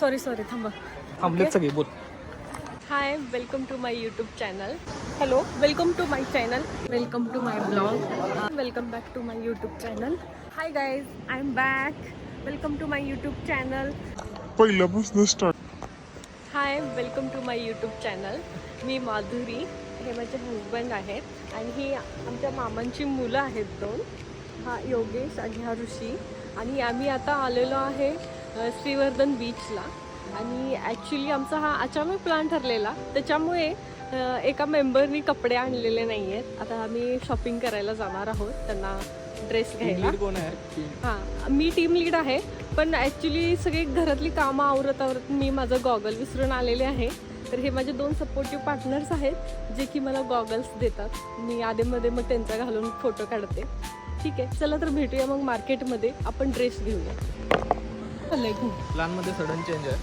Sorry थांबा. थांबलेत सगळे बोल. Hi, welcome to my YouTube channel. Hello, welcome to my channel, welcome to my blog, welcome back to my YouTube channel. Hi guys, I am back. Welcome to my YouTube channel. पहिल्यापासून start. Hi, welcome to my YouTube channel. मी माधुरी, हे माझे husband आहेत आणि ही आमच्या मामांची मुलं आहेत दोन. हा योगेश आणि हा ऋषी. आणि आम्ही आता आलेलो आहे श्रीवर्धन बीचला. आणि ॲक्च्युली आमचा हा अचानक प्लॅन ठरलेला, त्याच्यामुळे एका मेंबरनी कपडे आणलेले नाही आहेत. आता आम्ही शॉपिंग करायला जाणार आहोत त्यांना ड्रेस घ्यायला. कोण आहे? हां, मी टीम लीड आहे, पण ॲक्च्युली सगळी घरातली कामं आवरत मी माझं गॉगल विसरून आलेले आहे. तर हे माझे दोन सपोर्टिव्ह पार्टनर्स आहेत जे की मला गॉगल्स देतात. मी आधेमध्ये मग त्यांचा घालून फोटो काढते. ठीक आहे, चला तर भेटूया मग मार्केटमध्ये. आपण ड्रेस घेऊया. प्लॅनमध्ये सडन चेंज आहे.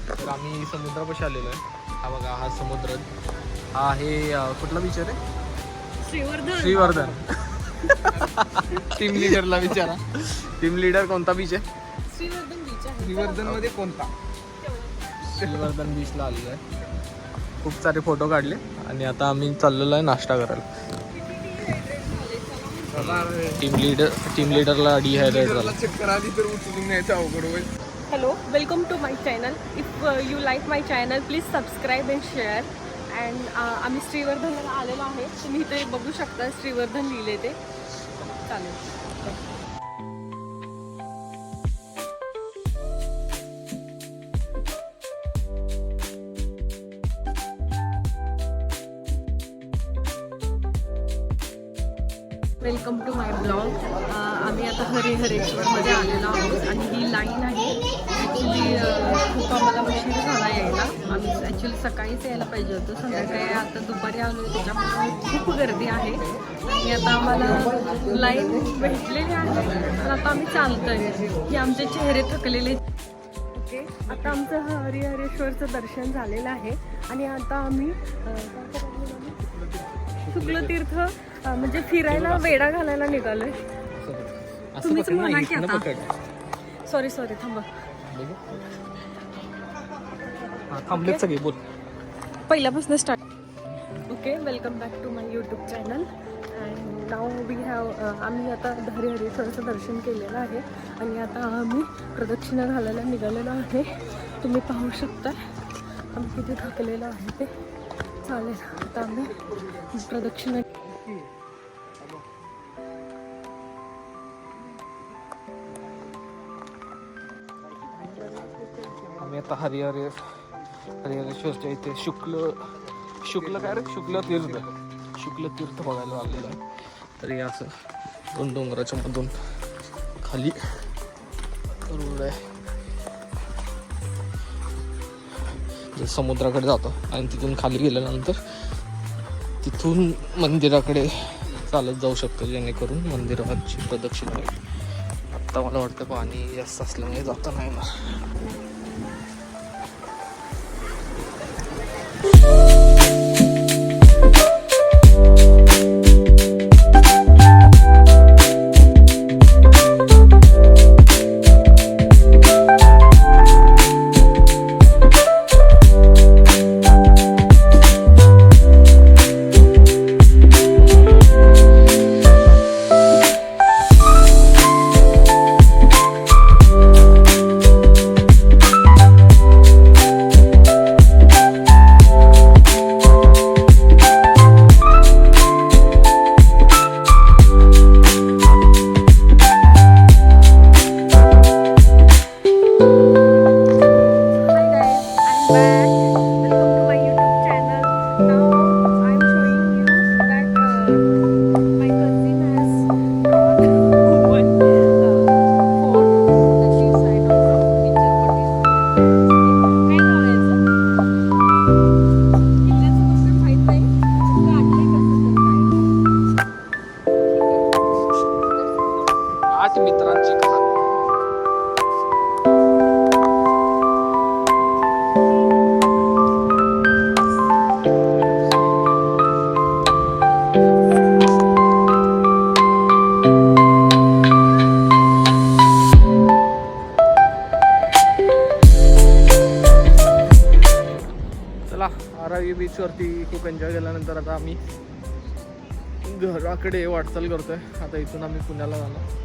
तर आम्ही समुद्रापाशी आलेलो आहे. हा बघा, हा समुद्र. हा आहे कुठला बीच आहे रे? श्रीवर्धन. टीम लीडरला विचारा. टीम लीडर कोणता बीच आहे? श्रीवर्धन बीच आहे. श्रीवर्धन मध्ये कोणता? श्रीवर्धन बीचला आलेलो आहे. खूप सारे फोटो काढले आणि आता आम्ही चाललेलो आहे नाश्ता करायला. टीम लीडरला डिहायड्रेट झाला. चक्कर आली तर उचलून न्यायचं अवघड होईल. Hello, welcome to my channel. If you like my channel, please subscribe and share. And आम्ही श्रीवर्धनला आलेलो आहे. तुम्ही इथे बघू शकता श्रीवर्धन लिहिले ते. चालेल. Welcome to my blog. आम्ही आता हरिहरेश्वरमध्ये आलेलो आहोत आणि ही लाईन आहे. ॲक्च्युली खूप आम्हाला उशीर झाला यायला. आम्ही ॲक्च्युली सकाळीच यायला पाहिजे होतं, संध्याकाळी आता दुपारी आलो, त्याच्यामुळे खूप गर्दी आहे. आणि आता आम्हाला लाईन भेटलेली आहे, पण आता आम्ही चालतोय की आमचे चेहरे थकलेले. ओके, आता आमचं हरिहरेश्वरचं दर्शन झालेलं आहे आणि आता आम्ही शुक्लतीर्थ म्हणजे फिरायला वेडा घालायला निघालोय. तुम्हीच म्हणा की आता. सॉरी थांबा. थांबलेत सगळे बोल. पहिल्यापासून start. Okay, welcome back to my YouTube channel. And now we have आम्ही आता हरिहरेश्वरचं दर्शन केलेलं आहे आणि आता आम्ही प्रदक्षिणा घालायला निघालेलो आहे. तुम्ही पाहू शकता आम्ही किती थकलेलो आहे ते. चालेल, आता आम्ही प्रदक्षिणा. आम्ही आता हरिहरेश्वरच्या इथे शुक्ल काय रे शुक्ल तीर्थ बघायला आलेलं आहे. तर हे असं दोन डोंगराच्या मधून खाली रोड आहे, जे समुद्राकडे जातो. आणि तिथून खाली गेल्यानंतर तिथून मंदिराकडे चालत जाऊ शकतो, जेणेकरून मंदिराची प्रदक्षिणा होईल. आत्ता मला वाटतं पाणी जास्त असल्यामुळे जाता नाही येणार. चला आरावी बीचवरती खूप एन्जॉय केल्यानंतर आता आम्ही घराकडे वाटचाल करतोय. आता इथून आम्ही पुण्याला जाणार.